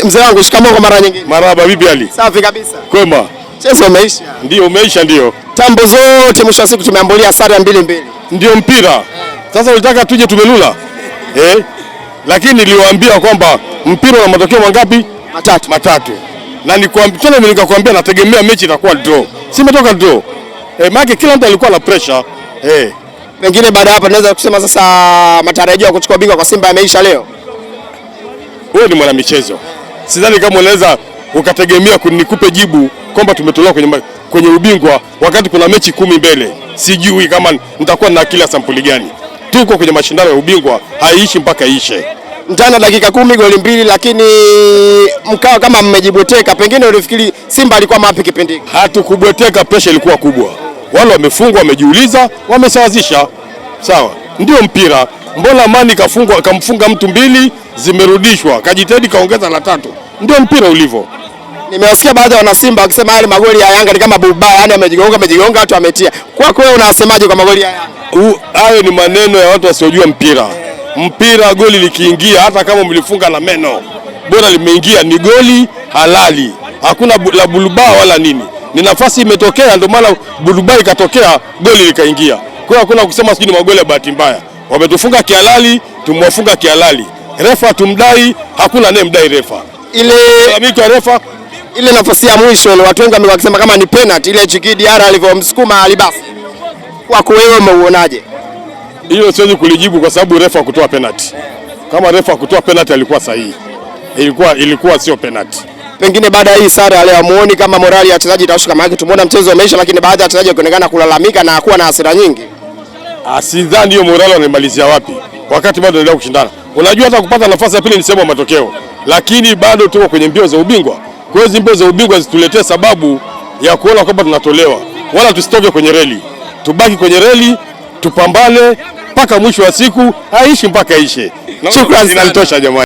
Mzee wangu, shikamoo kwa mara nyingine. Marhaba, vipi hali? Safi kabisa. Kwema. Mchezo umeisha. Ndio umeisha ndio. Tambo zote mwisho wa siku tumeambulia sare ya 2-2. Ndio mpira. Sasa unataka tuje tumelula? Lakini niliwaambia kwamba mpira una matokeo mangapi? Matatu. Na nikakwambia nategemea mechi itakuwa draw. Si imetoka draw. Maana kila mtu alikuwa na pressure. Pengine baada hapa tunaweza kusema sasa matarajio ya kuchukua bingwa kwa Simba yameisha leo. Wewe ni mwana michezo. Sidhani kama unaweza ukategemea nikupe jibu kwamba tumetolewa kwenye ubingwa wakati kuna mechi 10 mbele. Sijui kama nitakuwa na akili ya sampuli gani. Tuko kwenye mashindano ya ubingwa, haiishi mpaka ishe. Ndani dakika 10 goli 2, lakini mkao kama mmejibweteka, pengine ulifikiri Simba alikuwa mapi kipindi? Hatukubweteka, pressure ilikuwa kubwa. Wale wamefungwa, wamejiuliza, wamesawazisha. Sawa. Ndio mpira. Mbona Amani kamfunga mtu 2 zimerudishwa, kajitahidi kaongeza la 3. Ndio mpira ulivyo. Nimewasikia baadhi ya wana Simba wakisema yale magoli ya Yanga ni kama bulba, yani amejigonga watu wametia. Kwako wewe unasemaje kwa magoli ya Yanga? Hayo ni maneno ya watu wasiojua mpira. Mpira goli likiingia hata kama mlifunga na meno, bora limeingia ni goli halali. Hakuna la bulba wala nini. Ni nafasi imetokea ndio maana bulba ikatokea, goli likaingia. Kwa hiyo hakuna kusema sijui ni magoli ya bahati mbaya. Wametufunga kihalali, tumwafunga kihalali. Refa tumdai, hakuna anayemdai refa. Ile nafasi ya mwisho watu wengi wamesema kama ni penalty, ile Djigui Diarra alivyomsukuma Alibasi. Kwako wewe umeuonaje? Hilo siwezi kulijibu kwa sababu refa kutoa penalty. Kama refa kutoa penalty alikuwa sahihi. Ilikuwa sio penalty. Pengine baada ya hii sare leo muone kama morali ya wachezaji itashuka, maana tumeona mchezo umeisha lakini baadhi ya wachezaji wakionekana kulalamika na kuwa na hasira nyingi. Sidhani hiyo morali wanaimalizia wapi wakati bado wanaendelea kushindana. Unajua hata kupata nafasi ya pili ni sehemu ya matokeo, lakini bado tuko kwenye mbio za ubingwa. Kwa hiyo mbio za ubingwa zituletee sababu ya kuona kwamba tunatolewa, wala tusitoke kwenye reli. Tubaki kwenye reli, tupambane mpaka mwisho wa siku, haishi mpaka ishe. Shukrani, inatosha jamani.